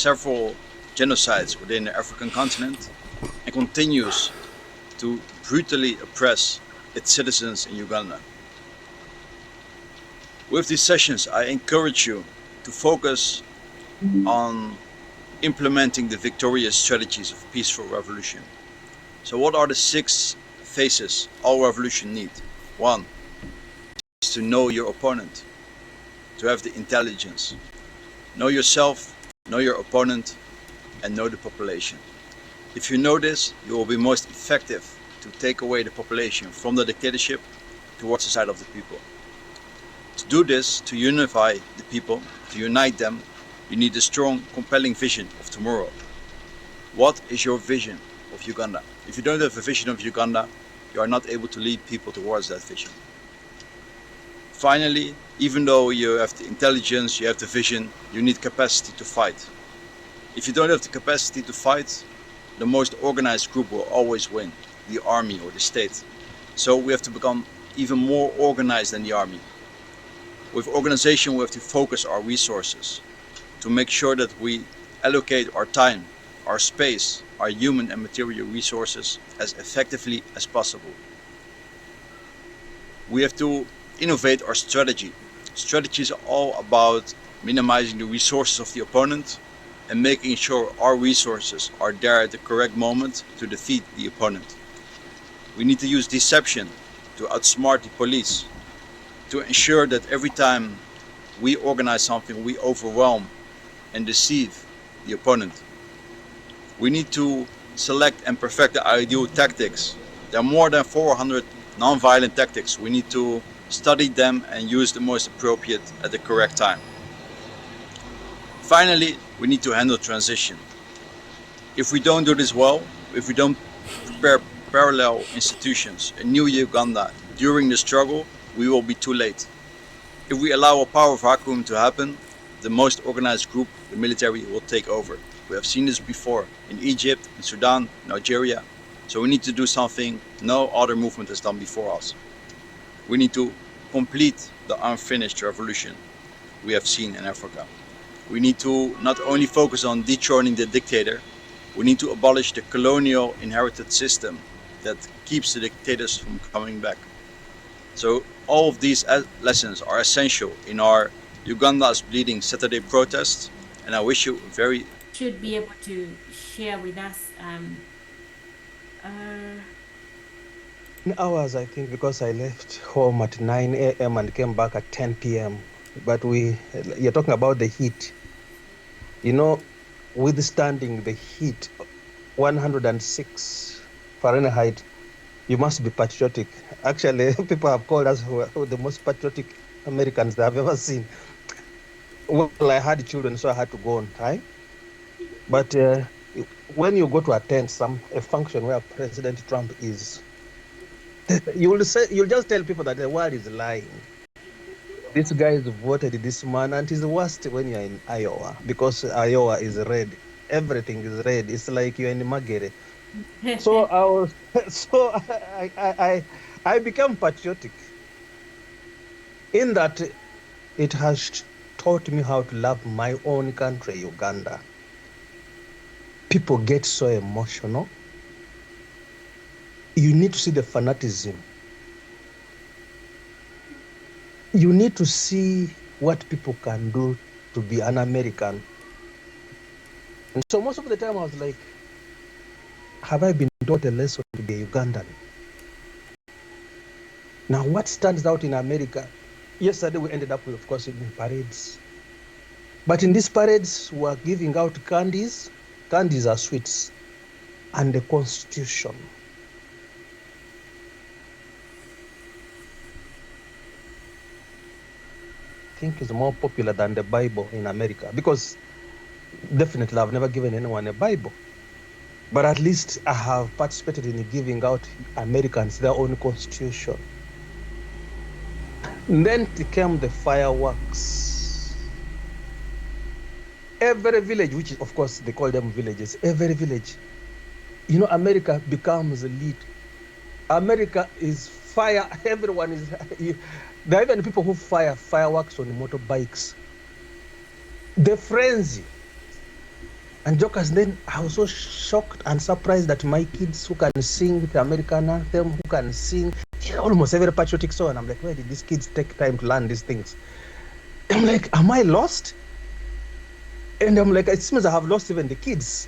several genocides within the African continent and continues to brutally oppress its citizens in Uganda. With these sessions, I encourage you to focus on implementing the victorious strategies of peaceful revolution. So what are the 6 phases all revolution need? 1 is to know your opponent, to have the intelligence. Know yourself, know your opponent, and know the population. If you know this, you will be most effective to take away the population from the dictatorship towards the side of the people. To do this, to unify the people, to unite them, you need a strong, compelling vision of tomorrow. What is your vision of Uganda? If you don't have a vision of Uganda, you are not able to lead people towards that vision. Finally, even though you have the intelligence, you have the vision, you need capacity to fight. If you don't have the capacity to fight, the most organized group will always win, the army or the state. So we have to become even more organized than the army. With organization, we have to focus our resources to make sure that we allocate our time, our space, our human and material resources as effectively as possible. We have to innovate our strategy. Strategies are all about minimizing the resources of the opponent and making sure our resources are there at the correct moment to defeat the opponent. We need to use deception to outsmart the police, to ensure that every time we organize something, we overwhelm and deceive the opponent. We need to select and perfect the ideal tactics. There are more than 400 non-violent tactics. We need to study them and use the most appropriate at the correct time. Finally, we need to handle transition. If we don't do this well, if we don't prepare parallel institutions, a new Uganda during the struggle, we will be too late. If we allow a power vacuum to happen, the most organized group, the military, will take over. We have seen this before in Egypt, in Sudan, Nigeria. So we need to do something no other movement has done before us. We need to complete the unfinished revolution we have seen in Africa. We need to not only focus on dethroning the dictator, we need to abolish the colonial inherited system that keeps the dictators from coming back. So all of these lessons are essential in our Uganda is Bleeding Saturday protest, and I wish you very... Should be able to share with us hours, I think, because I left home at 9 a.m. and came back at 10 p.m. But you're talking about the heat. You know, withstanding the heat, 106 Fahrenheit, you must be patriotic. Actually, people have called us the most patriotic Americans they have ever seen. Well, I had children, so I had to go on time. But when you go to attend a function where President Trump is, you'll just tell people that the world is lying. This guy has voted this man, and it's worst when you're in Iowa, because Iowa is red. Everything is red. It's like you're in Magere. So I became patriotic in that it has taught me how to love my own country, Uganda. People get so emotional. You need to see the fanaticism. You need to see what people can do to be an American. And so most of the time I was like, have I been taught a lesson to be a Ugandan? Now, what stands out in America? Yesterday we ended up with, of course, in parades. But in these parades, we are giving out candies. Candies are sweets. And the Constitution. I think is more popular than the Bible in America, because definitely I've never given anyone a Bible. But at least I have participated in giving out Americans their own constitution. And then came the fireworks. Every village, which is, of course, they call them villages, every village, you know, America becomes lit. America is fire. Everyone is... There are even people who fire fireworks on motorbikes. The frenzy. And jokers, then I was so shocked and surprised that my kids who can sing the American anthem, who can sing almost every patriotic song, and I'm like, where did these kids take time to learn these things? I'm like, am I lost? And I'm like, it seems I have lost even the kids.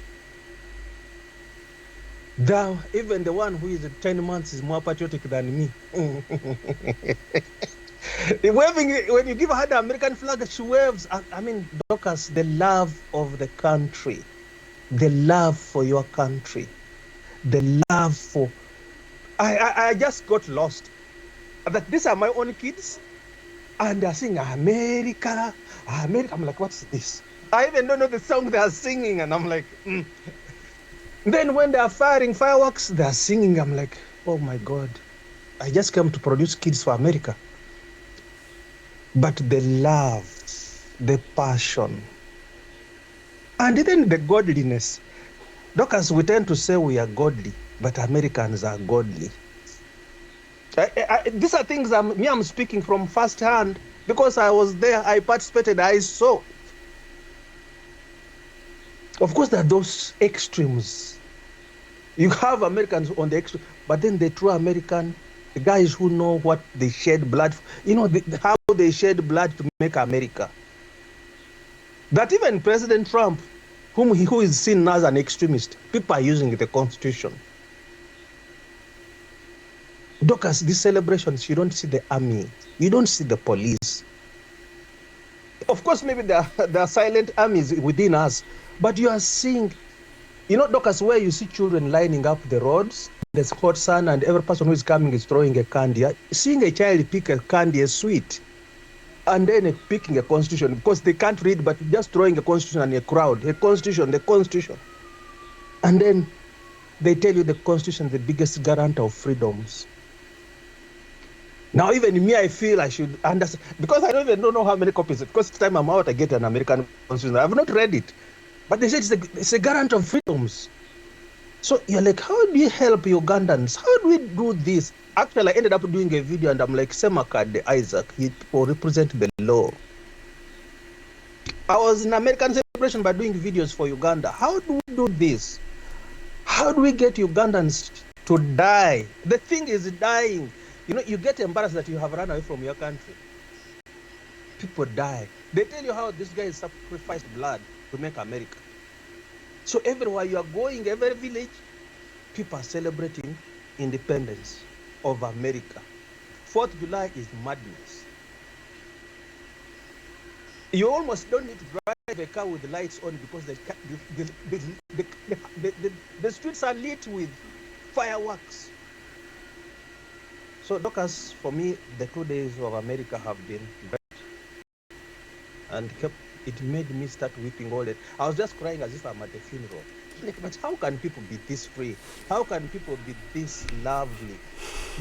Even the one who is 10 months is more patriotic than me. Waving, when you give her the American flag, she waves. I mean, Dorcas, the love of the country, the love for your country, the love for. I just got lost. That these are my own kids, and they're singing America, America. I'm like, what's this? I even don't know the song they are singing, and I'm like, Then when they are firing fireworks, they are singing. I'm like, oh my God, I just came to produce kids for America. But the love, the passion, and even the godliness. Doctors, we tend to say we are godly, but Americans are godly. These are things I'm speaking from firsthand because I was there, I participated, I saw. Of course, there are those extremes. You have Americans on the extreme, but then the true American, the guys who know what they shed blood, how they shed blood to make America. That even President Trump, who is seen as an extremist, people are using the Constitution. Doctors, these celebrations, you don't see the army, you don't see the police. Of course, maybe there are silent armies within us, but you are seeing, Doctors, where you see children lining up the roads, there's hot sun, and every person who is coming is throwing a candy. Seeing a child pick a candy, a sweet, and then picking a constitution, because they can't read, but just throwing a constitution and a crowd, the constitution. And then they tell you the constitution is the biggest guarantor of freedoms. Now, even me, I feel I should understand, because I don't even know how many copies, because the time I'm out, I get an American constitution. I've not read it, but they said it's a guarantor of freedoms. So you're like, how do you help Ugandans? How do we do this? Actually, I ended up doing a video, and I'm like, Semakad Isaac, people represent the law. I was in American celebration by doing videos for Uganda. How do we do this? How do we get Ugandans to die? The thing is dying. You get embarrassed that you have run away from your country. People die. They tell you how this guy sacrificed blood to make America. So everywhere you are going, every village, people are celebrating independence of America. 4th July is madness. You almost don't need to drive a car with the lights on because the streets are lit with fireworks. So, Doctors, for me, the 2 days of America have been great. And it made me start weeping all that. I was just crying as if I'm at a funeral. Like, but how can people be this free? How can people be this lovely?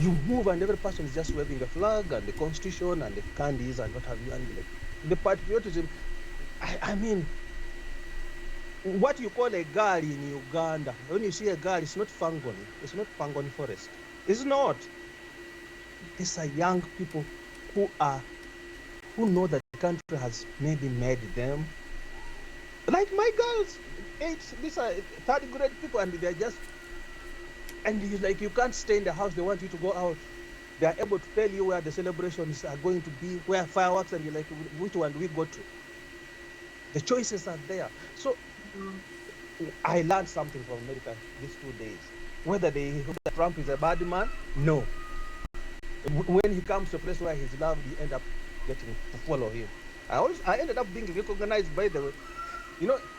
You move and every person is just waving a flag and the Constitution and the candies and what have you. And the patriotism. I mean, what you call a girl in Uganda, when you see a girl, it's not Fangoni. It's not Fangoni Forest. It's not. These are young people who know that the country has maybe made them. Like my girls, these are 3rd grade people, and they're just, and you can't stay in the house, they want you to go out. They are able to tell you where the celebrations are going to be, where fireworks, and you're like, which one do we go to? The choices are there. So I learned something from America these 2 days. Whether Trump is a bad man, no. When he comes to a place where he's loved, you end up getting to follow him. I ended up being recognized by the way.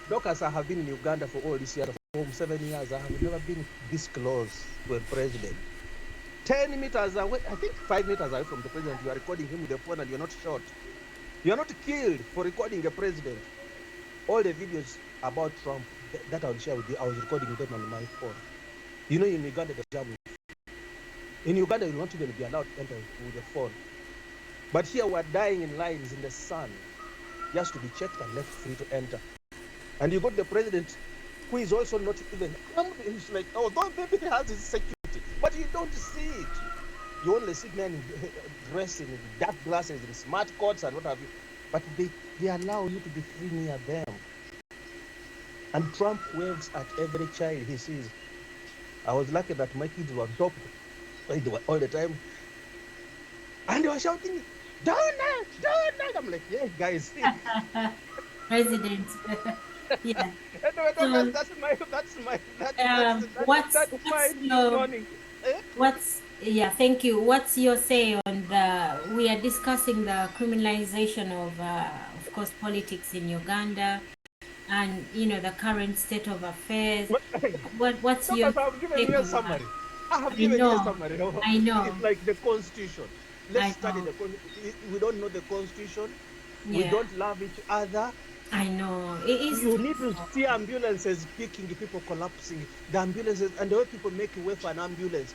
Doctors, I have been in Uganda for all these years, for 7 years. I have never been this close to a president. 10 meters away, I think 5 meters away from the president, you are recording him with a phone and you're not shot. You're not killed for recording a president. All the videos about Trump that I'll share with you, I was recording them on my phone. In Uganda, the jam. In Uganda, you will not even be allowed to enter with a phone. But here we're dying in lines in the sun just to be checked and left free to enter. And you got the president who is also not even, he's like, although maybe he has his security, but you don't see it. You only see men dressed in dark glasses, in smart coats and what have you. But they allow you to be free near them. And Trump waves at every child he sees. I was lucky that my kids were on top all the time. And they were shouting, Donald, Donald. I'm like, yeah, guys. President. Yeah. Anyway, So, that's my what's your morning. Eh? thank you. What's your say on we are discussing the criminalization of course, politics in Uganda, and the current state of affairs. What's your Doctors, I have given take you a on that? summary. I have I given you a know, summary. I know, It's like the Constitution. Let's I study know. the Constitution. We don't know the Constitution. We Yeah, don't love each other. I know. It is. You need to see ambulances picking people collapsing. The ambulances and the way people make way for an ambulance.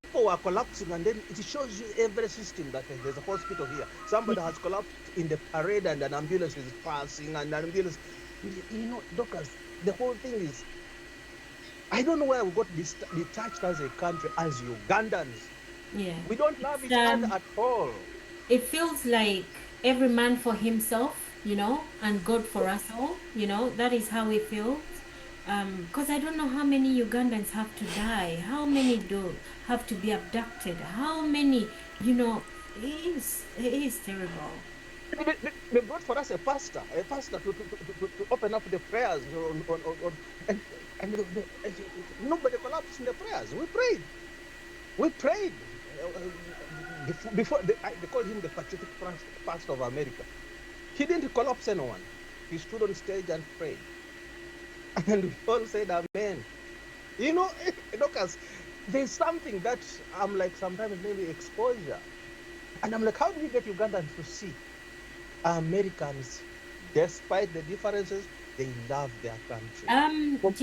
People are collapsing, and then it shows you every system that there's a hospital here. Somebody has collapsed in the parade, and an ambulance is passing, and an ambulance. Doctors, the whole thing is. I don't know where we got detached as a country, as Ugandans. Yeah. We don't love each other at all. It feels like every man for himself, and God for us all, that is how it feels. Because I don't know how many Ugandans have to die, how many do have to be abducted, how many, it is terrible. They brought for us a pastor to open up the prayers and nobody collapsed in the prayers. We prayed. Before they called him the patriotic pastor of America. He didn't collapse anyone. He stood on stage and prayed. And we all said amen. Lucas, there's something that I'm like, sometimes maybe exposure. And I'm like, how do we get Ugandans to see Americans, despite the differences, they love their country?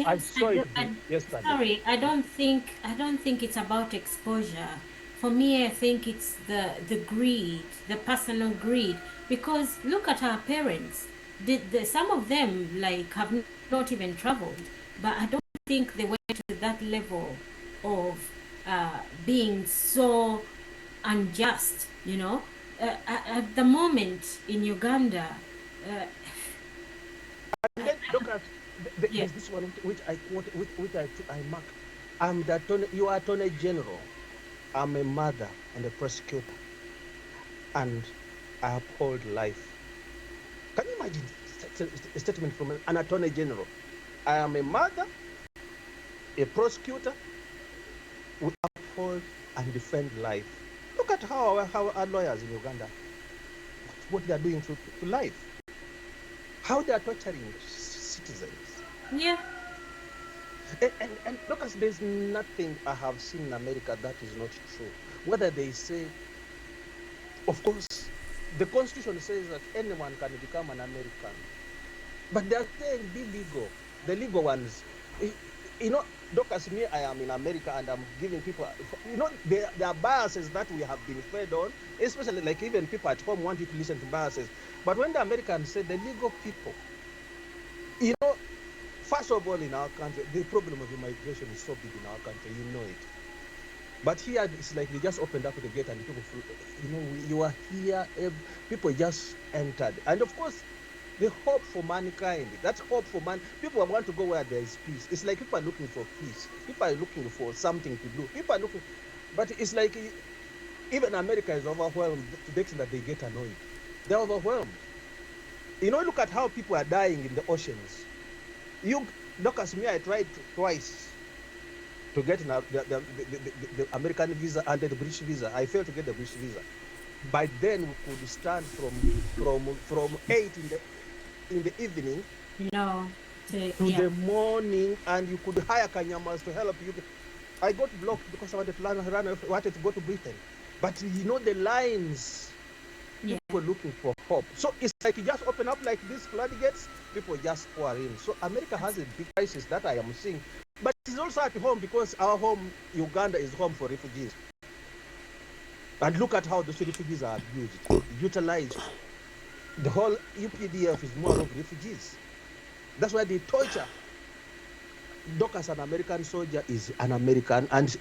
I saw it yesterday. Sorry, I don't think it's about exposure. For me, I think it's the greed, the personal greed. Because look at our parents. Some of them have not even traveled, but I don't think they went to that level of being so unjust. At the moment in Uganda. And then look at there's this one which I quote, which I mark. You are Attorney General. I'm a mother and a prosecutor, and I uphold life. Can you imagine a statement from an Attorney General? I am a mother, a prosecutor. We uphold and defend life. Look at how our lawyers in Uganda, what they are doing to life. How they are torturing citizens. Yeah. And look, there's nothing I have seen in America that is not true. Whether they say, of course, the Constitution says that anyone can become an American, but they're saying be legal. The legal ones, Doctors, me, I am in America and I'm giving people, there are biases that we have been fed on, especially like even people at home want you to listen to biases. But when the Americans say the legal people, first of all, in our country, the problem of immigration is so big in our country, you know it. But here, it's like they just opened up the gate and people, you are here, people just entered. And of course, the hope for mankind, that hope for people want to go where there is peace. It's like people are looking for peace. People are looking for something to do. People are looking, but it's like even America is overwhelmed to the extent that they get annoyed. They're overwhelmed. Look at how people are dying in the oceans. Doctors, me, I tried twice to get the American visa and the British visa. I failed to get the British visa. By then, we could stand from 8 in the evening to the morning, and you could hire Kanyamas to help you. I got blocked because I wanted to go to Britain. But the lines, people looking for hope. So it's like you just open up like these floodgates, people just pour in. So America has a big crisis that I am seeing. But it's also at home because our home, Uganda, is home for refugees. And look at how those refugees are abused, utilized. The whole UPDF is more of refugees. That's why they torture. Doc as an American soldier is an American. And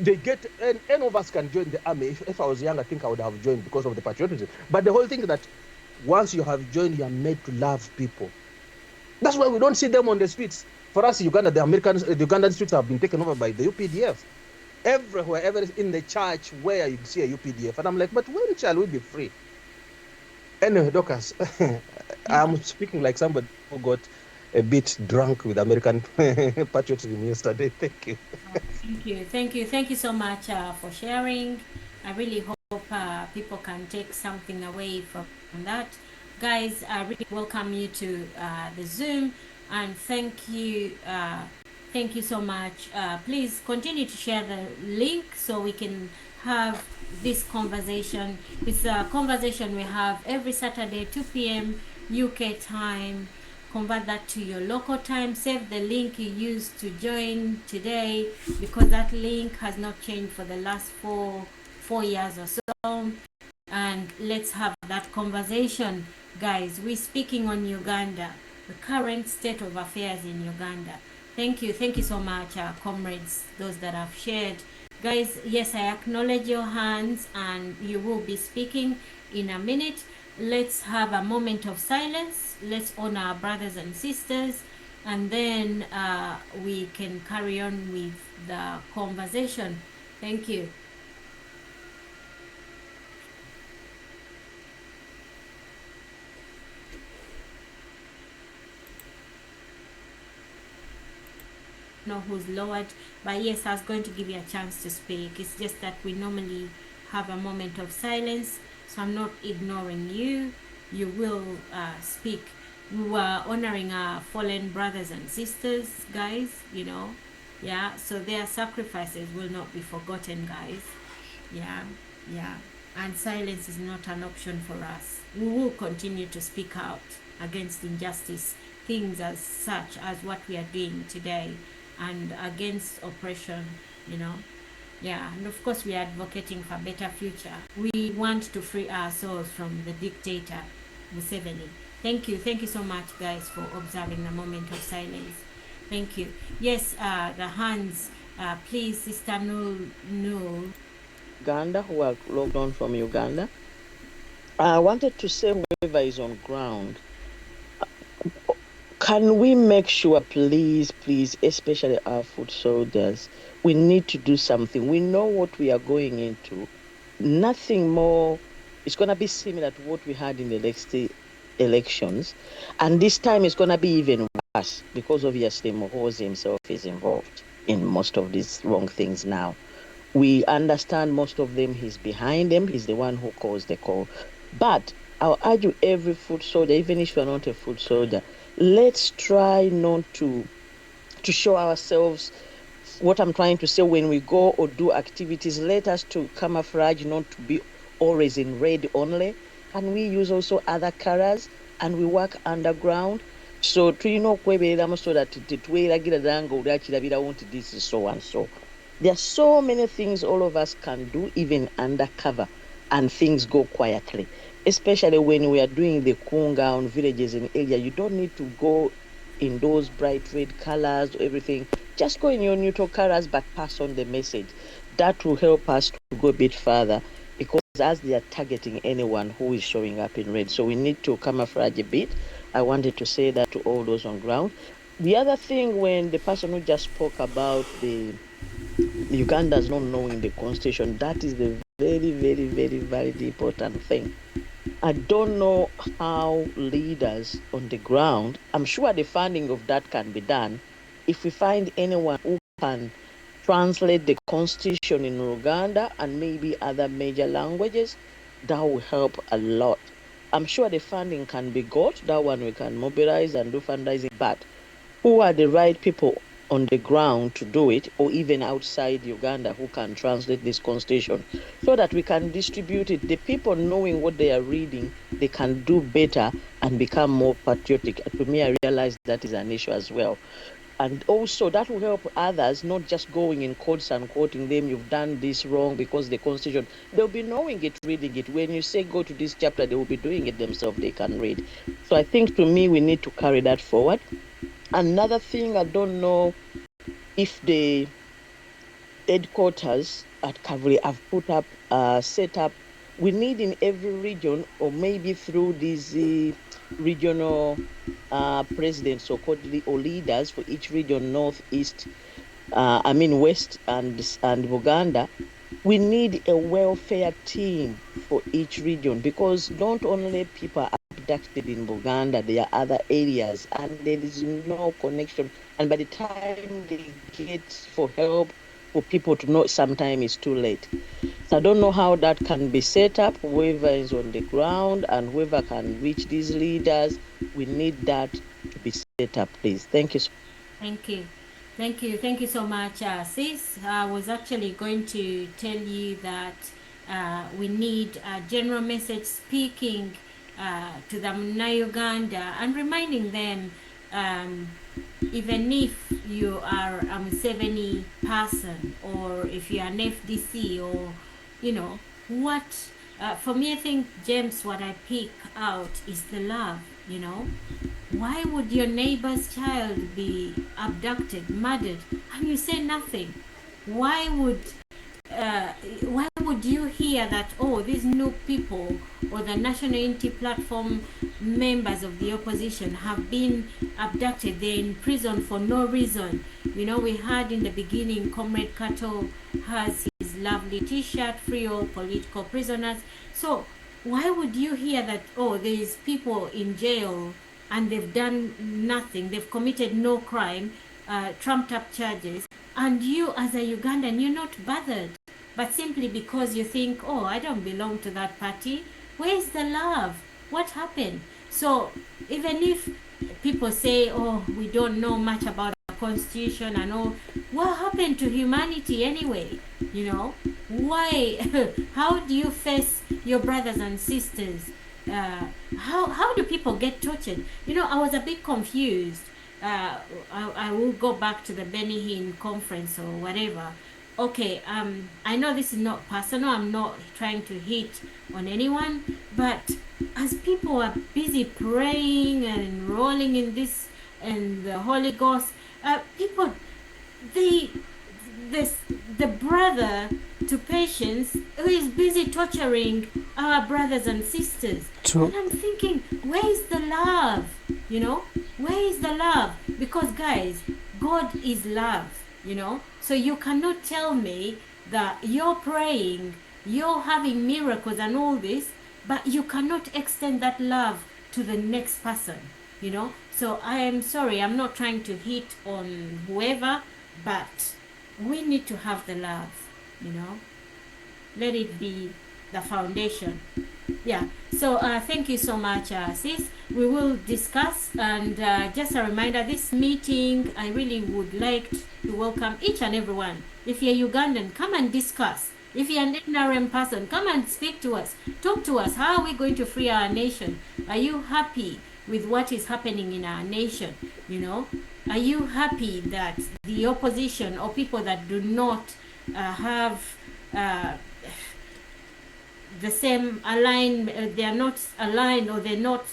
they get, any of us can join the army. If I was young, I think I would have joined because of the patriotism. But the whole thing is that once you have joined, you are made to love people. That's why we don't see them on the streets. For us, Uganda, the Ugandan streets have been taken over by the UPDF. Everywhere, ever in the church where you see a UPDF. And I'm like, but when shall we be free? Anyway, Docas, I'm speaking like somebody who got a bit drunk with American patriotism yesterday. Thank you. Thank you so much for sharing. I really hope people can take something away from that. Guys, I really welcome you to the Zoom, and thank you so much. Please continue to share the link so we can have this conversation. It's a conversation we have every Saturday, 2 p.m. UK time. Convert that to your local time. Save the link you used to join today, because that link has not changed for the last four years or so. And let's have that conversation, guys. We're speaking on Uganda, the current state of affairs in Uganda. Thank you so much, comrades, those that have shared. Guys, yes, I acknowledge your hands, and you will be speaking in a minute. Let's have a moment of silence. Let's honor our brothers and sisters, and then we can carry on with the conversation. Thank you. Know who's lowered, but yes, I was going to give you a chance to speak. It's just that we normally have a moment of silence, so I'm not ignoring you. You will speak. We were honoring our fallen brothers and sisters, guys, you know. Yeah, so their sacrifices will not be forgotten, guys. Yeah, and silence is not an option for us. We will continue to speak out against injustice, things as such as what we are doing today, and against oppression, you know. Yeah, and of course we are advocating for a better future. We want to free ourselves from the dictator Museveni. Thank you so much, guys, for observing the moment of silence. Thank you. Yes, the hands, please, Sister Nul. Uganda, who are logged on from Uganda. I wanted to say, whoever is on ground, can we make sure, please, especially our foot soldiers, we need to do something. We know what we are going into. Nothing more. It's going to be similar to what we had in the next elections. And this time it's going to be even worse, because obviously Mohozi himself is involved in most of these wrong things now. We understand most of them, he's behind them. He's the one who calls the call. But I'll urge every foot soldier, even if you're not a foot soldier, let's try not to show ourselves. What I'm trying to say, when we go or do activities, let us to camouflage, not to be always in red only. Can we use also other colors, and we work underground? So so that this is so and so. There are so many things all of us can do, even undercover, and things go quietly. Especially when we are doing the kunga on villages in area, you don't need to go in those bright red colors or everything. Just go in your neutral colors, but pass on the message. That will help us to go a bit further, because as they are targeting anyone who is showing up in red. So we need to camouflage a bit. I wanted to say that to all those on ground. The other thing, when the person who just spoke about the Ugandans not knowing the constitution, that is the very, very, very, very important thing. I don't know how leaders on the ground, I'm sure the funding of that can be done. If we find anyone who can translate the constitution in Uganda and maybe other major languages, that will help a lot. I'm sure the funding can be got. That one we can mobilize and do fundraising. But who are the right people on the ground to do it, or even outside Uganda, who can translate this constitution, so that we can distribute it? The people knowing what they are reading, they can do better and become more patriotic. To me, I realize that is an issue as well. And also that will help others, not just going in courts and quoting them, you've done this wrong, because the constitution, they'll be knowing it, reading it. When you say go to this chapter, they will be doing it themselves, they can read. So I think, to me, we need to carry that forward. Another thing, I don't know if the headquarters at Kavri have set up We need in every region, or maybe through these regional presidents or leaders for each region, north, east, west and Uganda, we need a welfare team for each region, because not only people are abducted in Uganda, there are other areas and there is no connection. And by the time they get for help, for people to know, sometimes it's too late. So I don't know how that can be set up, whoever is on the ground and whoever can reach these leaders. We need that to be set up, please. Thank you. Thank you. Thank you. Thank you so much, sis. I was actually going to tell you that we need a general message speaking to the Uganda and reminding them, even if you are a Museveni person, or if you are an FDC, or, you know, what, for me, I think, James, what I pick out is the love, you know. Why would your neighbor's child be abducted, murdered, and you say nothing? Why would you hear that, oh, these new people or the National Unity Platform members of the opposition have been abducted, they're in prison for no reason? You know, we heard in the beginning, Comrade Kato has his lovely t-shirt, free all political prisoners. So why would you hear that, oh, there's people in jail and they've done nothing, they've committed no crime, trumped up charges, and you as a Ugandan, you're not bothered, but simply because you think, oh, I don't belong to that party? Where's the love? What happened? So even if people say, oh, we don't know much about our constitution and all, what happened to humanity anyway? You know, why? How do you face your brothers and sisters? How do people get tortured? You know, I was a bit confused. I will go back to the Benny Hinn conference or whatever. Okay, I know this is not personal. I'm not trying to hit on anyone, but as people are busy praying and enrolling in this and the Holy Ghost, people, the brother to Patience who is busy torturing our brothers and sisters. True. And I'm thinking, where is the love? You know, where is the love? Because guys, God is love, you know. So you cannot tell me that you're praying, you're having miracles and all this, but you cannot extend that love to the next person, you know. So I am sorry, I'm not trying to hit on whoever, but we need to have the love, you know. Let it be the foundation. Yeah, so thank you so much, sis. We will discuss, and just a reminder, this meeting, I really would like to welcome each and everyone. If you're Ugandan, come and discuss. If you're an NRM person, come and speak to us. Talk to us. How are we going to free our nation? Are you happy with what is happening in our nation? You know, are you happy that the opposition or people that do not have the same aligned, they are not aligned, or they're not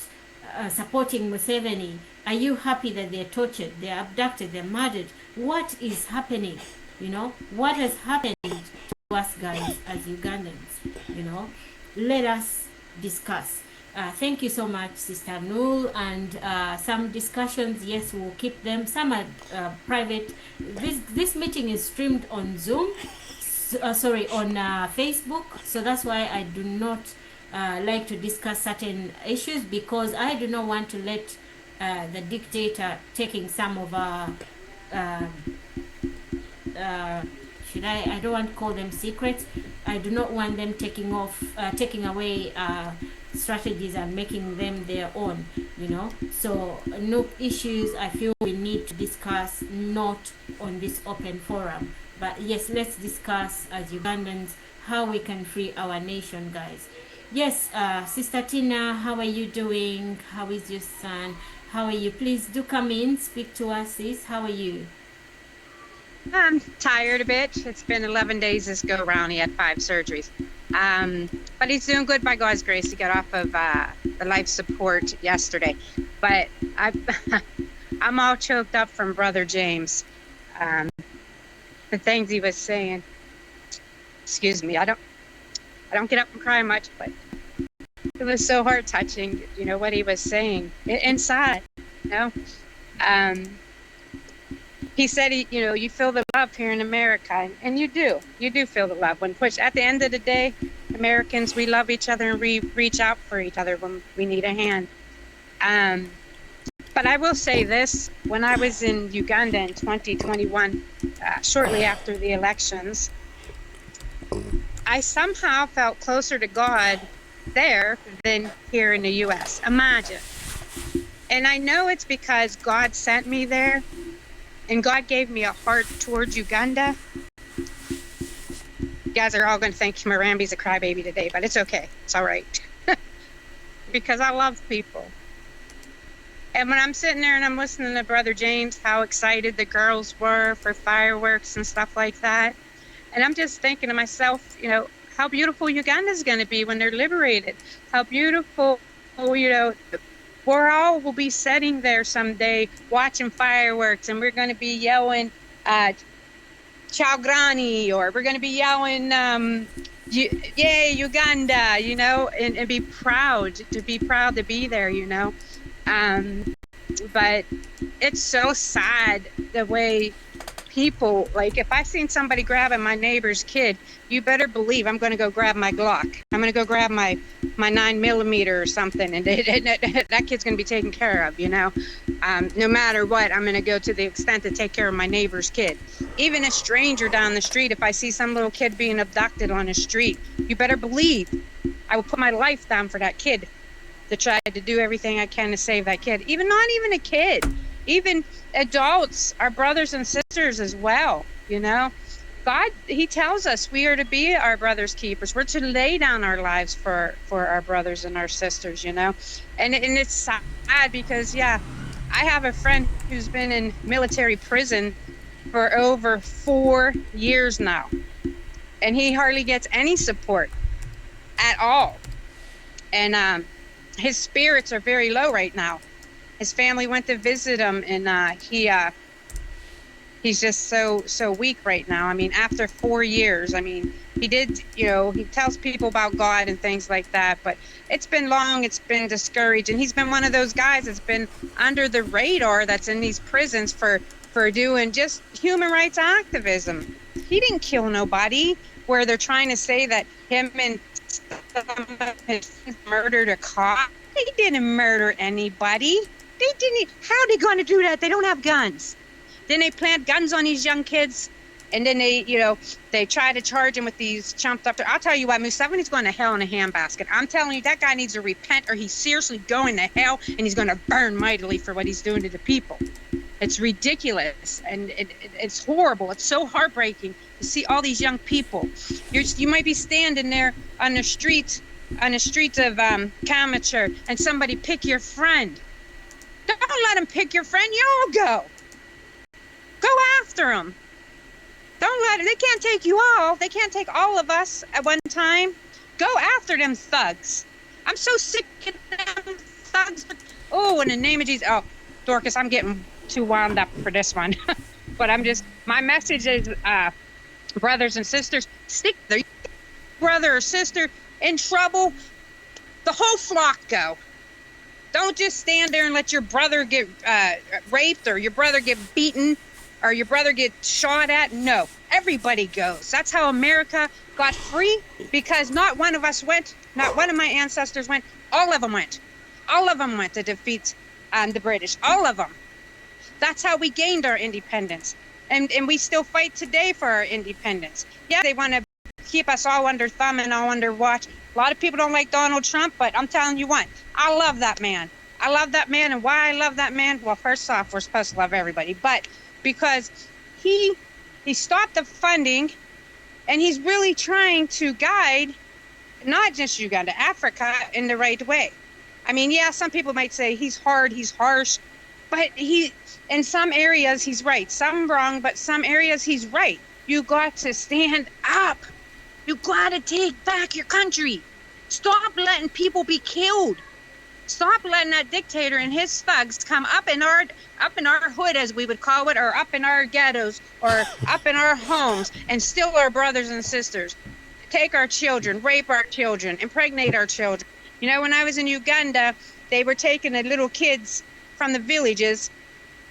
supporting Museveni? Are you happy that they're tortured, they're abducted, they're murdered? What is happening? You know, what has happened to us guys as Ugandans? You know, let us discuss. Thank you so much, Sister Nul, and some discussions, yes, we'll keep them. Some are private. This meeting is streamed on Zoom, on Facebook, so that's why I do not like to discuss certain issues, because I do not want to let the dictator taking some of our I don't want to call them secrets. I do not want them taking away strategies and making them their own, you know. So no issues I feel we need to discuss, not on this open forum. But yes, let's discuss as Ugandans how we can free our nation, guys. Yes, Sister Tina, how are you doing? How is your son? How are you? Please do come in, speak to us, sis. How are you? I'm tired a bit. It's been 11 days this go around. He had 5 surgeries. But he's doing good by God's grace. He got off of the life support yesterday. But I'm all choked up from Brother James. The things he was saying. Excuse me. I I don't get up and cry much, but it was so heart touching, you know, what he was saying inside, you know. He said, you know, you feel the love here in America, and you do feel the love when pushed. At the end of the day, Americans, we love each other and we reach out for each other when we need a hand. But I will say this, when I was in Uganda in 2021, shortly after the elections, I somehow felt closer to God there than here in the US. Imagine. And I know it's because God sent me there, and God gave me a heart towards Uganda. You guys are all going to think Murambi's a crybaby today, but it's okay. It's all right. Because I love people. And when I'm sitting there and I'm listening to Brother James, how excited the girls were for fireworks and stuff like that. And I'm just thinking to myself, you know, how beautiful Uganda's going to be when they're liberated. How beautiful, you know, we're all will be sitting there someday watching fireworks, and we're going to be yelling, Chaugrani, or we're going to be yelling, yay, Uganda, you know, and be proud to be there, you know. But it's so sad the way people, like, if I seen somebody grabbing my neighbor's kid, you better believe I'm going to go grab my Glock. I'm going to go grab my 9mm or something, and that kid's going to be taken care of, you know. No matter what, I'm going to go to the extent to take care of my neighbor's kid. Even a stranger down the street, if I see some little kid being abducted on the street, you better believe I will put my life down for that kid, to try to do everything I can to save that kid. Not even a kid, even adults, our brothers and sisters as well, you know. God, he tells us we are to be our brothers' keepers. We're to lay down our lives for our brothers and our sisters, you know. And it's sad because, yeah, I have a friend who's been in military prison for over 4 years now, and he hardly gets any support at all. And his spirits are very low right now. His family went to visit him, and he's just so weak right now. I mean, after 4 years, I mean, he did, you know, he tells people about God and things like that, but it's been long, it's been discouraged, and he's been one of those guys that's been under the radar, that's in these prisons for doing just human rights activism. He didn't kill nobody, where they're trying to say that him and some of his friends murdered a cop. They didn't murder anybody. They didn't. How are they going to do that? They don't have guns. Then they plant guns on these young kids, and then they, you know, they try to charge him with these chumped up. I'll tell you what, Museveni's going to hell in a handbasket. I'm telling you, that guy needs to repent, or he's seriously going to hell, and he's going to burn mightily for what he's doing to the people. It's ridiculous, and it's horrible. It's so heartbreaking to see all these young people. You might be standing there on the streets of Kamacher, and somebody pick your friend. Don't let him pick your friend. You all go after them. Don't let them. They can't take you all. They can't take all of us at one time. Go after them thugs. I'm so sick of them thugs. Oh, in the name of Jesus. Oh, Dorcas, I'm getting too wound up for this one. But my message is, brothers and sisters, stick their brother or sister in trouble, the whole flock go. Don't just stand there and let your brother get raped, or your brother get beaten, or your brother get shot at. No, everybody goes. That's how America got free, because not one of us went, not one of my ancestors went, all of them went. All of them went to defeat the British, all of them. That's how we gained our independence. And we still fight today for our independence. Yeah, they want to keep us all under thumb and all under watch. A lot of people don't like Donald Trump, but I'm telling you what, I love that man. I love that man, and why I love that man? Well, first off, we're supposed to love everybody, but because he stopped the funding, and he's really trying to guide not just Uganda, Africa in the right way. I mean, yeah, some people might say he's hard, he's harsh, but in some areas he's right. Some wrong, but some areas he's right. You got to stand up. You got to take back your country. Stop letting people be killed. Stop letting that dictator and his thugs come up in our hood, as we would call it, or up in our ghettos, or up in our homes, and steal our brothers and sisters. take our children, rape our children, impregnate our children. You know, when I was in Uganda, they were taking the little kids from the villages.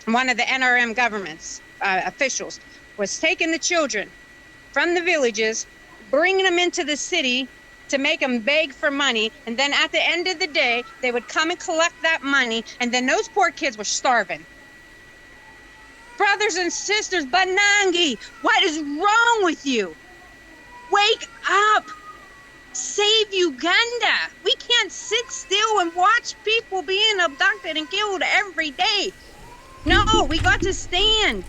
One of the NRM government's officials was taking the children from the villages, bringing them into the city to make them beg for money. And then at the end of the day, they would come and collect that money. And then those poor kids were starving. Brothers and sisters, Banangi, what is wrong with you? Wake up. Save Uganda. We can't sit still and watch people being abducted and killed every day. No, we got to stand.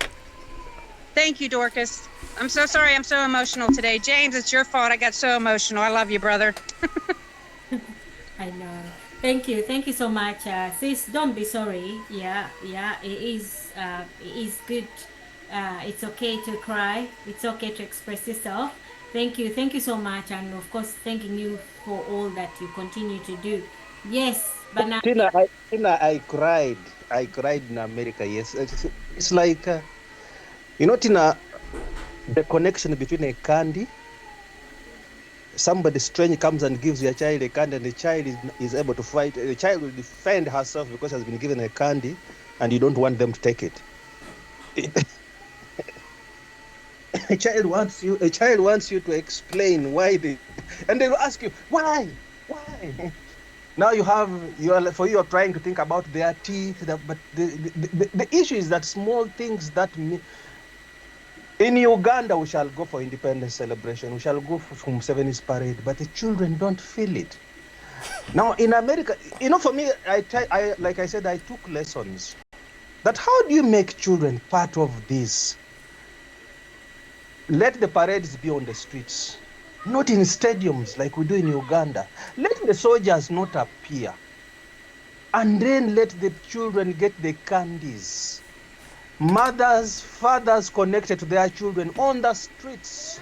Thank you, Dorcas. I'm so sorry I'm so emotional today. James, it's your fault. I got so emotional. I love you, brother. I know. Thank you so much, sis. Don't be sorry. Yeah, it is good. It's okay to cry. It's okay to express yourself. Thank you so much, and of course, thanking you for all that you continue to do. Yes, but now, Tina, I cried. I cried in America. Yes, it's like, you know, Tina, the connection between a candy. Somebody strange comes and gives your child a candy, and the child is able to fight. The child will defend herself because has been given a candy, and you don't want them to take it. A child wants you to explain why and they will ask you why. Now you are trying to think about their teeth, but the issue is that small things that in Uganda we shall go for independence celebration, we shall go for Museveni's parade, but the children don't feel it. Now in America, you know, for me, like I said, I took lessons that how do you make children part of this? Let the parades be on the streets, not in stadiums like we do in Uganda. Let the soldiers not appear. And then let the children get the candies. Mothers, fathers connected to their children on the streets.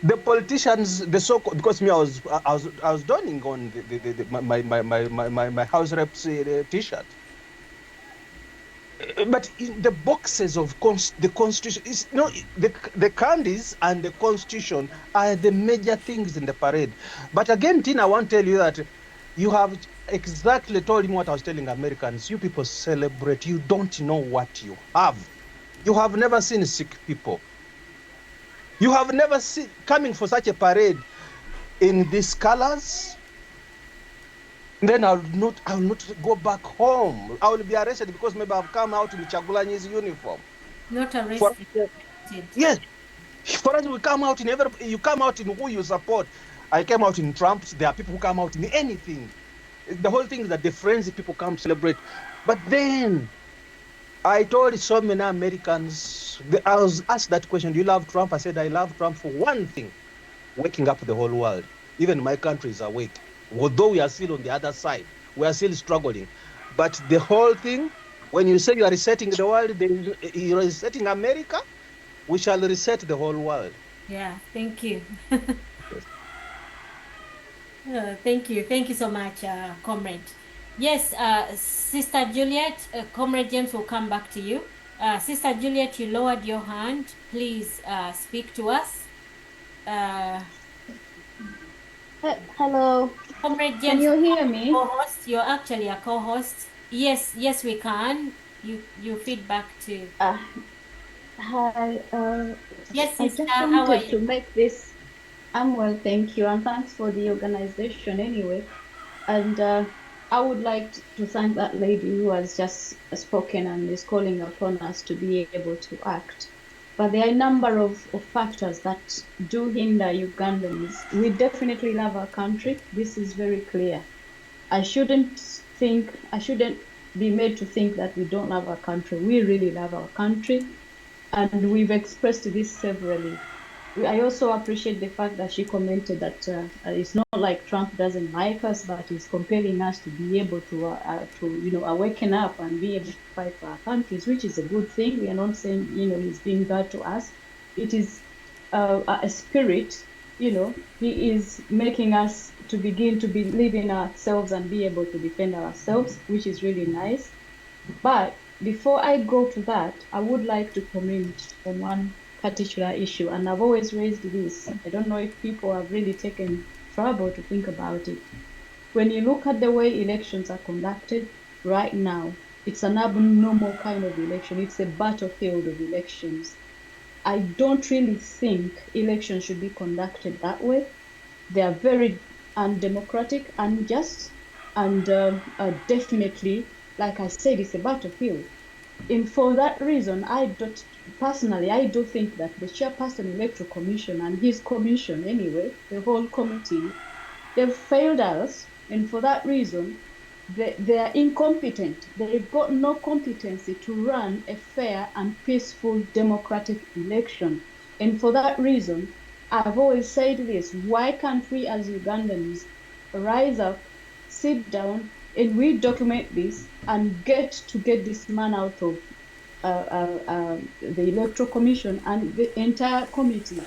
The politicians, because me, I was donning on my house rep's t-shirt. But in the boxes of the Constitution, the candies and the Constitution are the major things in the parade. But again, Tina, I want to tell you that you have exactly told me what I was telling Americans. You people celebrate. You don't know what you have. You have never seen sick people. You have never seen coming for such a parade in these colors. Then I will not go back home. I will be arrested because maybe I've come out in Chagulanyi's uniform. Not arrested. Yes. For us, we come out you come out in who you support. I came out in Trump. There are people who come out in anything. The whole thing is that the frenzy people come to celebrate. But then I told so many Americans, I was asked that question, do you love Trump? I said, I love Trump for one thing, waking up the whole world. Even my country is awake. Although we are still on the other side, we are still struggling. But the whole thing, when you say you are resetting the world, you are resetting America, we shall reset the whole world. Yeah, thank you. Thank you so much, Comrade. Yes, Sister Juliet, Comrade James will come back to you. Sister Juliet, you lowered your hand. Please speak to us. Hello. Comrade James, can you hear me? Co-host, you're actually a co-host. Yes, we can. You feedback to. Hi. Yes, sister, I just how are wanted you? to make this. I'm well, thank you, and thanks for the organization anyway. And I would like to thank that lady who has just spoken and is calling upon us to be able to act. But there are a number of factors that do hinder Ugandans. We definitely love our country. This is very clear. I shouldn't be made to think that we don't love our country. We really love our country, and we've expressed this severally. I also appreciate the fact that she commented that it's not like Trump doesn't like us, but he's compelling us to be able to awaken up and be able to fight for our countries, which is a good thing. We are not saying he's being bad to us. It is a spirit. He is making us to begin to believe in ourselves and be able to defend ourselves, which is really nice. But before I go to that, I would like to comment on one particular issue, and I've always raised this. I don't know if people have really taken trouble to think about it. When you look at the way elections are conducted right now, it's an abnormal kind of election. It's a battlefield of elections. I don't really think elections should be conducted that way. They are very undemocratic, unjust, and definitely, like I said, it's a battlefield. And for that reason, I do think that the chairperson electoral commission and his commission anyway, the whole committee, they've failed us. And for that reason, they are incompetent. They've got no competency to run a fair and peaceful democratic election. And for that reason, I've always said this: why can't we as Ugandans rise up, sit down, and we document this and get this man out of the Electoral Commission and the entire committee?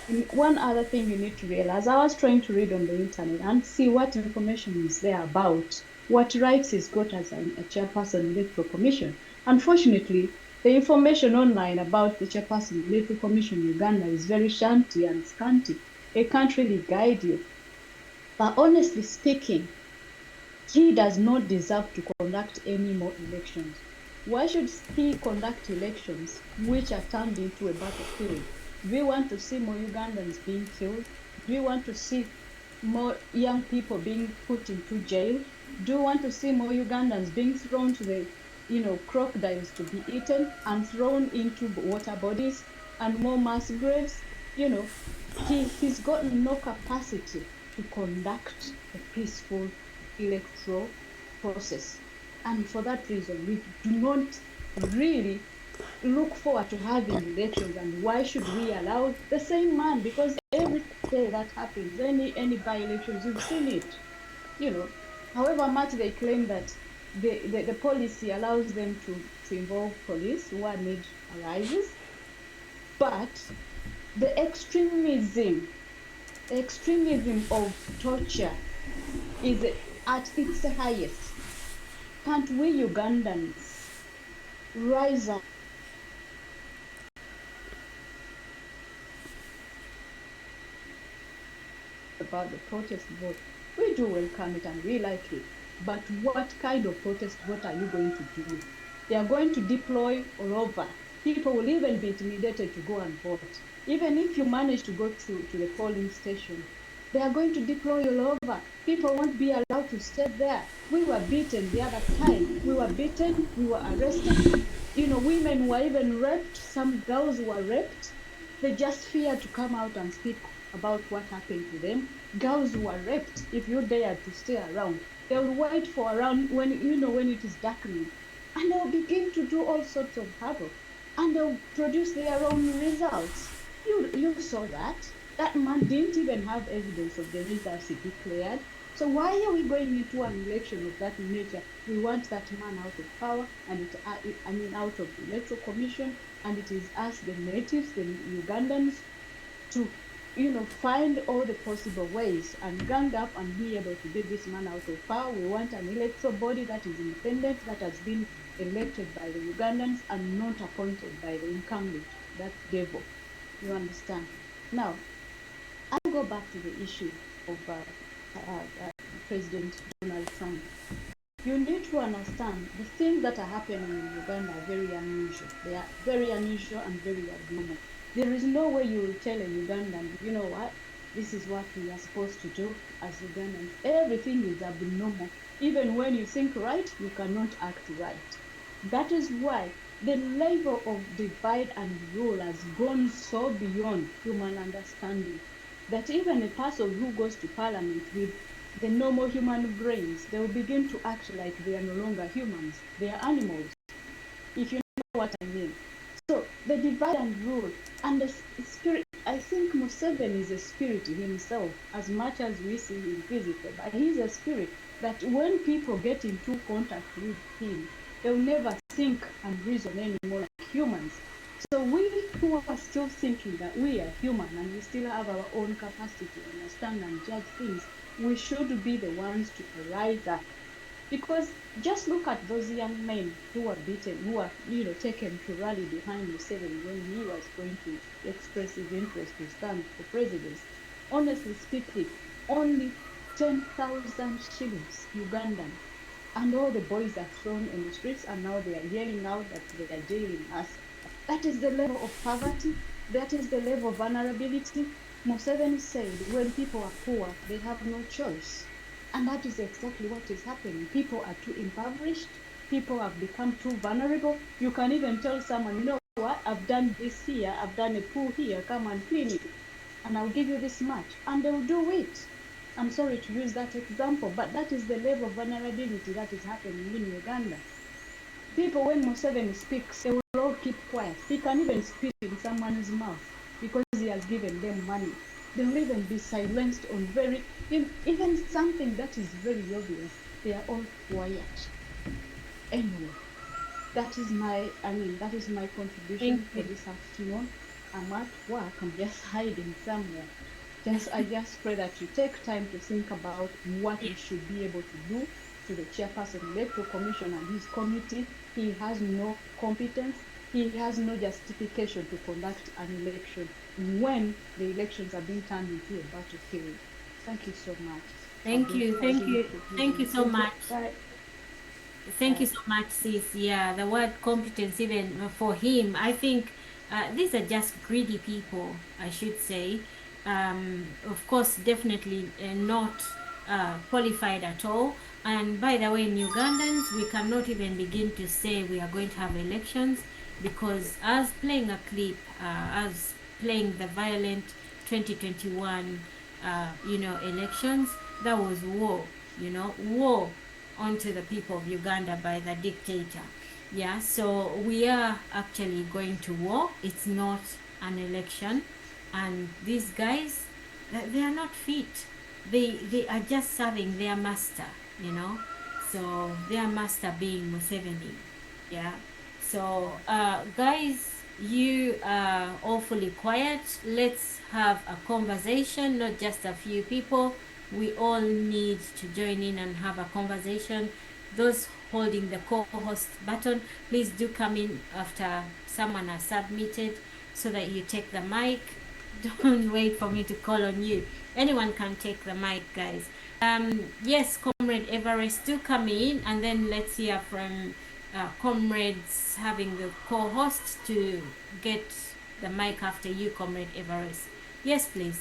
And one other thing you need to realize, I was trying to read on the internet and see what information is there about what rights he's got as a chairperson Electoral Commission. Unfortunately, the information online about the chairperson Electoral Commission in Uganda is very scanty and scanty. It can't really guide you. But honestly speaking, he does not deserve to conduct any more elections. Why should he conduct elections which are turned into a battlefield? Do we want to see more Ugandans being killed? Do we want to see more young people being put into jail? Do we want to see more Ugandans being thrown to the, crocodiles to be eaten and thrown into water bodies and more mass graves? He's got no capacity to conduct a peaceful electoral process. And for that reason, we do not really look forward to having elections. And why should we allow the same man? Because every day that happens, any by-elections, you've seen it. However much they claim that the policy allows them to involve police when need arises, but the extremism of torture is at its highest. Can't we Ugandans rise up about the protest vote? We do welcome it and we like it, but what kind of protest vote are you going to do? They are going to deploy all over. People will even be intimidated to go and vote. Even if you manage to go to the polling station, they are going to deploy all over. People won't be allowed to stay there. We were beaten the other time. We were beaten, we were arrested. Women were even raped. Some girls were raped. They just feared to come out and speak about what happened to them. Girls were raped. If you dare to stay around, they will wait for around when it is darkening, and they'll begin to do all sorts of havoc, and they'll produce their own results. You saw that. That man didn't even have evidence of the results he declared. So why are we going into an election of that nature? We want that man out of power, and out of the Electoral Commission, and it is us, the natives, the Ugandans, to find all the possible ways and gang up and be able to get this man out of power. We want an electoral body that is independent, that has been elected by the Ugandans and not appointed by the incumbent, that devil. You understand? Now, I'll go back to the issue of President Donald Trump. You need to understand the things that are happening in Uganda are very unusual. They are very unusual and very abnormal. There is no way you will tell a Ugandan, you know what, this is what we are supposed to do as Ugandans. Everything is abnormal. Even when you think right, you cannot act right. That is why the level of divide and rule has gone so beyond human understanding that even a person who goes to parliament with the normal human brains, they will begin to act like they are no longer humans. They are animals, if you know what I mean. So the divide and rule and the spirit, I think Museveni is a spirit himself, as much as we see him physically, but he's a spirit that when people get into contact with him, they'll never think and reason anymore like humans. So we who are still thinking that we are human and we still have our own capacity to understand and judge things, we should be the ones to rise up Because just look at those young men who were beaten, who were, taken to rally behind Museveni when he was going to express his interest to stand for presidency. Honestly speaking, only 10,000 shillings Ugandan. And all the boys are thrown in the streets, and now they are yelling out that they are jailing us. That is the level of poverty. That is the level of vulnerability. Museveni said when people are poor, they have no choice. And that is exactly what is happening. People are too impoverished. People have become too vulnerable. You can even tell someone, you know what, I've done this here, I've done a pool here, come and clean it, and I'll give you this much. And they'll do it. I'm sorry to use that example, but that is the level of vulnerability that is happening in Uganda. People, when Museveni speaks, they will all keep quiet. He can even spit in someone's mouth because he has given them money. They will even be silenced on even something that is very obvious. They are all quiet. Anyway, that is my contribution for this afternoon. I'm at work. I'm just hiding somewhere. I just pray that you take time to think about what we should be able to do to the chairperson of the Electoral Commission and his committee. He has no competence. He has no justification to conduct an election when the elections are being turned into a battlefield. Thank you so much. Thank you so much. Bye. Thank you so much, sis. Yeah, the word competence, even for him, I think these are just greedy people, I should say. Of course, definitely not qualified at all. And by the way, in Ugandans, we cannot even begin to say we are going to have elections, because as playing a clip, as playing the violent 2021, elections, that was war, war onto the people of Uganda by the dictator. Yeah, so we are actually going to war. It's not an election. And these guys, they are not fit. They are just serving their master, so their master being Museveni. Yeah, so guys, you are awfully quiet. Let's have a conversation, not just a few people. We all need to join in and have a conversation. Those holding the co-host button, please do come in after someone has submitted so that you take the mic. Don't wait for me to call on you. Anyone can take the mic, guys. Yes, Comrade Everest, do come in, and then let's hear from comrades having the co-host to get the mic after you, Comrade Everest. Yes, please.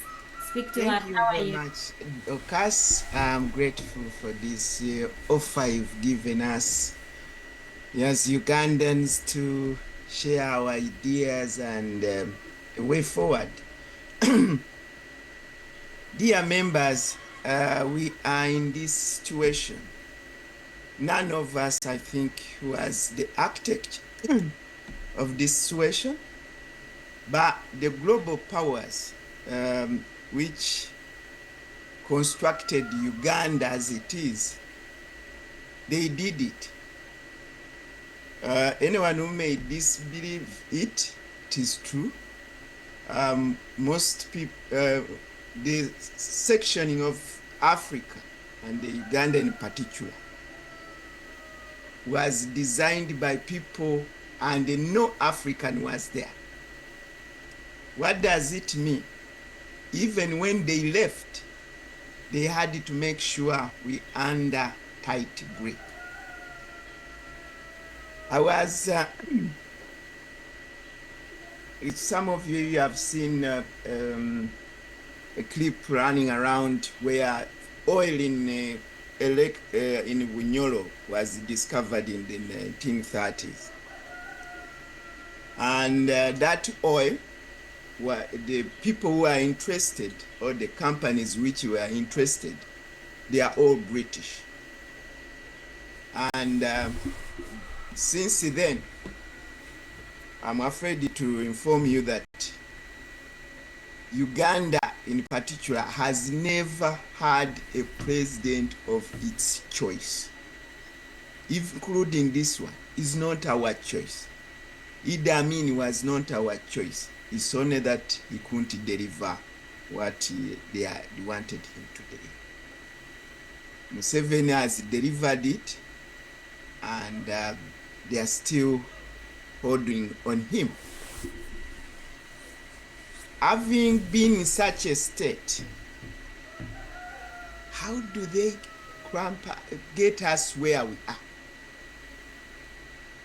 Speak to us. Thank you very much, Docas. I'm grateful for this offer you've given us as Ugandans to share our ideas and a way forward. Dear members, we are in this situation. None of us, I think, was the architect of this situation, but the global powers which constructed Uganda as it is, they did it. Anyone who may disbelieve it, it is true. Most people, the sectioning of Africa, and the Uganda in particular, was designed by people and no African was there. What does it mean? Even when they left, they had to make sure we under tight grip. I was, some of you have seen a clip running around where oil in Bunyoro was discovered in the 1930s. And that oil, the people who are interested, or the companies which were interested, they are all British. And since then, I'm afraid to inform you that Uganda in particular has never had a president of its choice, including this one. Is not our choice. Idi Amin was not our choice. It's only that he couldn't deliver what they wanted him to deliver. Museveni has delivered it, and they are still holding on him. Having been in such a state, how do they get us where we are?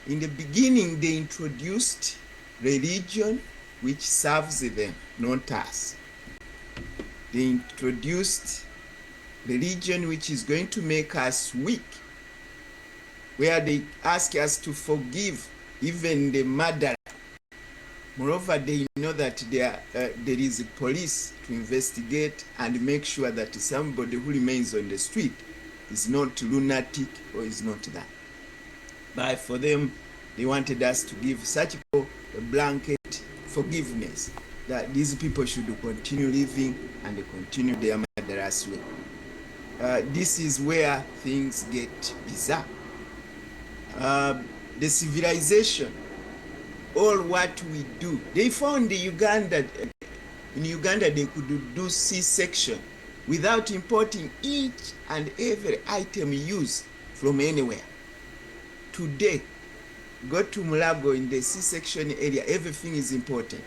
In the beginning, they introduced religion which serves them, not us. They introduced religion which is going to make us weak, where they ask us to forgive even the murderer. Moreover, they know that there is a police to investigate and make sure that somebody who remains on the street is not lunatic or is not that. But for them, they wanted us to give such people a blanket forgiveness, that these people should continue living and continue their murderous way. This is where things get bizarre. The civilization, all what we do, they found in Uganda they could do C-section without importing each and every item used from anywhere. Today, go to Mulago in the C-section area, everything is important.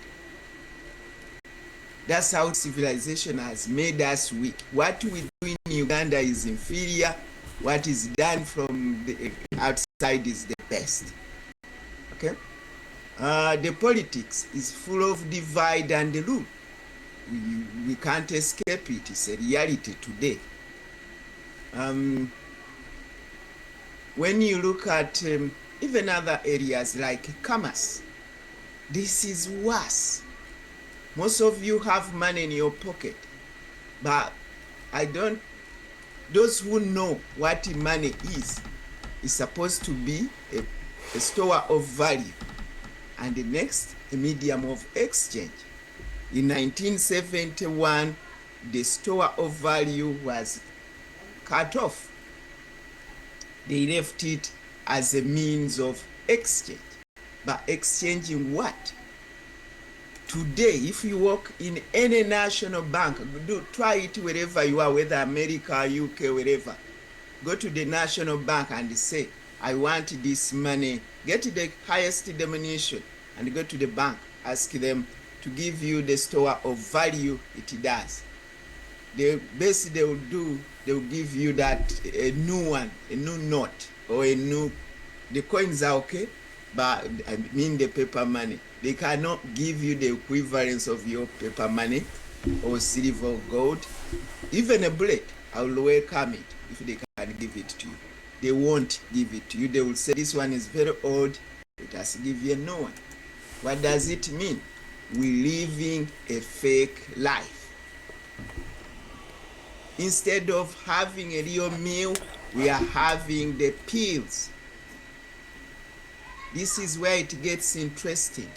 That's how civilization has made us weak. What we do in Uganda is inferior. What is done from the outside is the best. Okay? The politics is full of divide and rule. We can't escape it. It's a reality today. When you look at even other areas like commerce, this is worse. Most of you have money in your pocket, but those who know what money is supposed to be a store of value, and the next, a medium of exchange. In 1971, the store of value was cut off. They left it as a means of exchange. But exchanging what? Today, if you walk in any national bank, try it wherever you are, whether America, UK, wherever. Go to the national bank and say, I want this money. Get the highest denomination and go to the bank. Ask them to give you the store of value it does. The best they will do, they will give you that a new one, a new note, or a new. The coins are okay, but I mean the paper money. They cannot give you the equivalence of your paper money or silver or gold. Even a bullet, I will welcome it if they can give it to you. They won't give it to you. They will say this one is very old. Let us give you a new one. What does it mean? We're living a fake life. Instead of having a real meal, we are having the pills. This is where it gets interesting.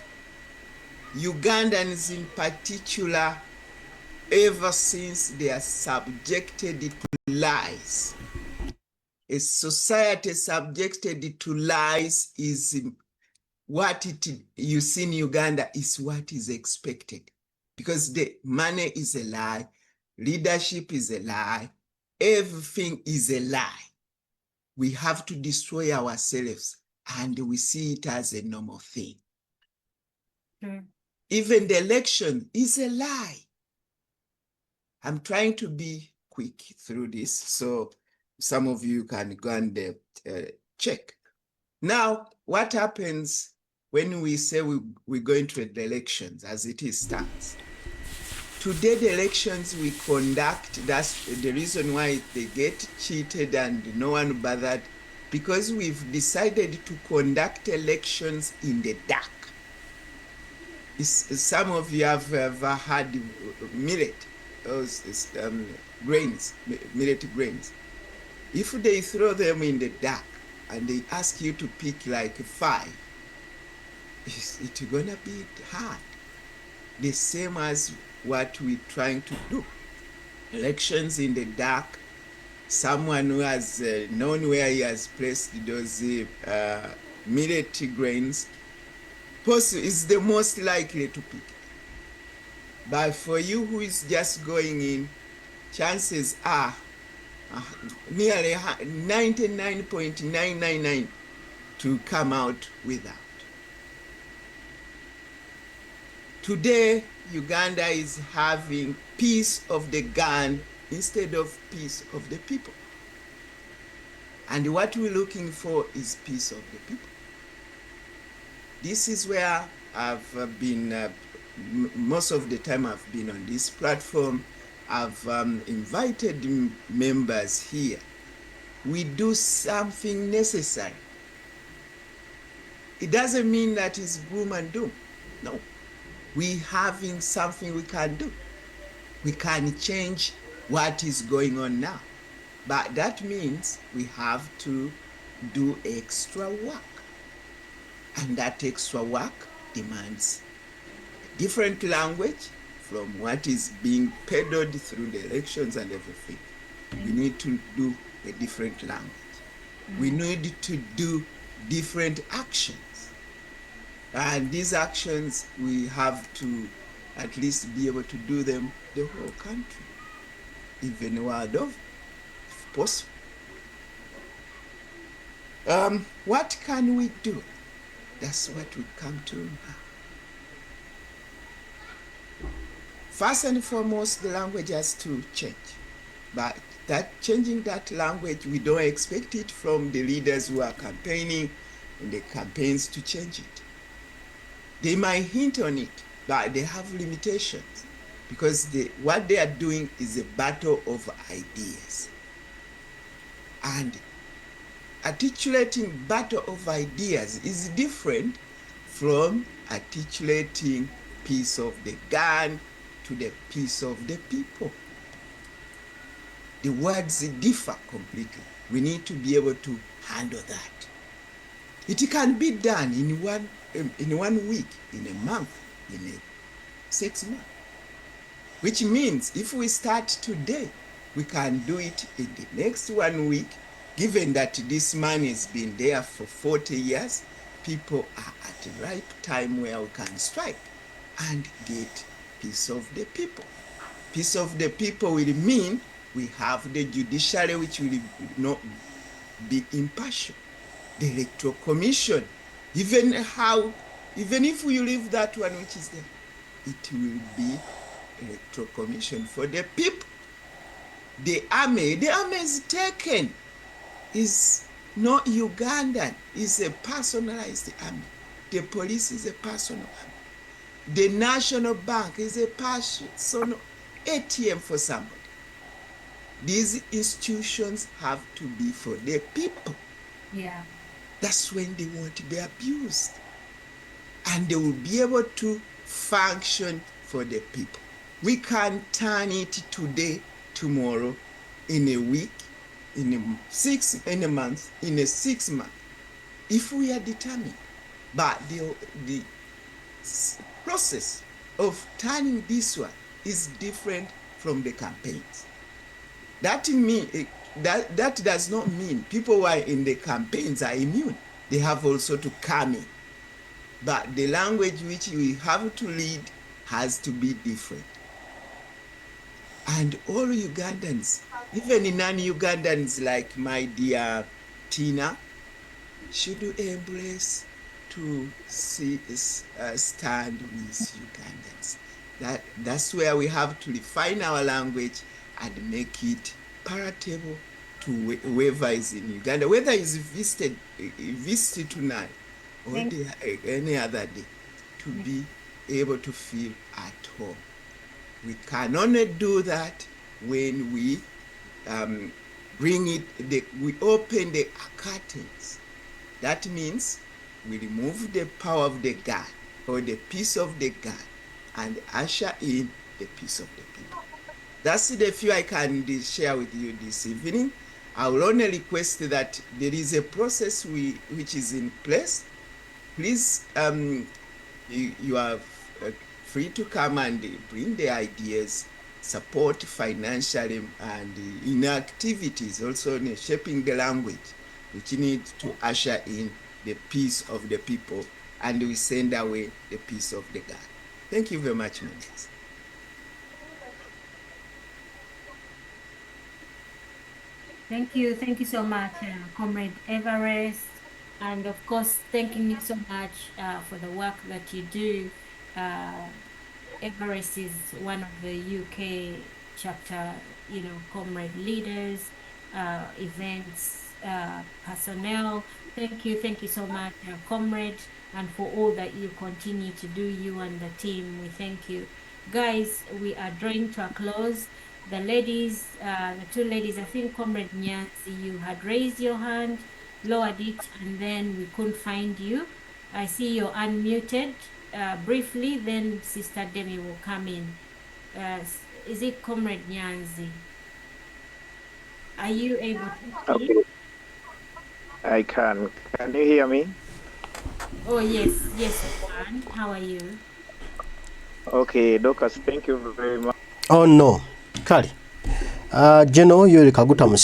Ugandans in particular, ever since they are subjected to lies. A society subjected to lies is what you see in Uganda is what is expected. Because the money is a lie, leadership is a lie, everything is a lie. We have to destroy ourselves, and we see it as a normal thing. Even the election is a lie. I'm trying to be quick through this so some of you can go and check. Now, what happens when we say we're going to the elections as it stands? Today, the elections we conduct, that's the reason why they get cheated and no one bothered, because we've decided to conduct elections in the dark. Some of you have ever had millet, grains, millet grains. If they throw them in the dark and they ask you to pick like 5, it's gonna be hard. The same as what we're trying to do. Elections in the dark, someone who has known where he has placed those millet grains is the most likely to pick. But for you who is just going in, chances are nearly 99.999 to come out without. Today, Uganda is having peace of the gun instead of peace of the people. And what we're looking for is peace of the people. This is where I've been, most of the time I've been on this platform. I've invited members here. We do something necessary. It doesn't mean that it's gloom and doom. No. We having something we can do. We can change what is going on now. But that means we have to do extra work. And that extra work demands a different language from what is being peddled through the elections and everything. We need to do a different language. We need to do different actions. And these actions, we have to at least be able to do them the whole country, even world over, if possible. What can we do? That's what we come to now. First and foremost, the language has to change. But changing that language, we don't expect it from the leaders who are campaigning in the campaigns to change it. They might hint on it, but they have limitations because what they are doing is a battle of ideas. And articulating battle of ideas is different from articulating peace of the gun to the peace of the people. The words differ completely. We need to be able to handle that. It can be done in 1 week, in a month, in 6 months. Which means if we start today, we can do it in the next 1 week. Given that this man has been there for 40 years, people are at the ripe time where we can strike and get peace of the people. Peace of the people will mean we have the judiciary which will not be impartial. The electoral commission, even if we leave that one which is there, it will be electoral commission for the people. The army is taken, is not Ugandan, is a personalized army. The police is a personal army. The National Bank is a personal ATM for somebody. These institutions have to be for the people. Yeah. That's when they won't be abused. And they will be able to function for the people. We can turn it today, tomorrow, in a week, in a month, in a 6 months, if we are determined. But the process of turning this one is different from the campaigns. That does not mean people who are in the campaigns are immune. They have also to come in. But the language which we have to lead has to be different. And all Ugandans, even non-Ugandans like my dear Tina, should embrace to stand with Ugandans. That's where we have to refine our language and make it palatable to whoever is in Uganda, whether it's visited tonight or any other day, to be able to feel at home. We can only do that when we we open the curtains. That means we remove the power of the gun or the peace of the gun and usher in the peace of the people. That's the few I can share with you this evening. I will only request that there is a process which is in place. Please, you are free to come and bring the ideas, support financially and in activities, also in shaping the language, which need to usher in the peace of the people, and we send away the peace of the God. Thank you very much, members. Thank you so much, Comrade Everest. And of course, thanking you so much for the work that you do. Everest is one of the UK chapter, comrade leaders, events, personnel. Thank you so much, comrade, and for all that you continue to do, you and the team. We thank you. Guys, we are drawing to a close. The ladies, the two ladies, I think Comrade Nyansi, you had raised your hand, lowered it, and then we couldn't find you. I see you're unmuted. Briefly, then Sister Demi will come in. Is it Comrade Nyanzi? Are you able to speak? Okay, I can. Can you hear me? Oh, yes, I can. How are you? Okay, Docus, thank you very much. Oh no, Kali. General Yoweri Kaguta Museveni.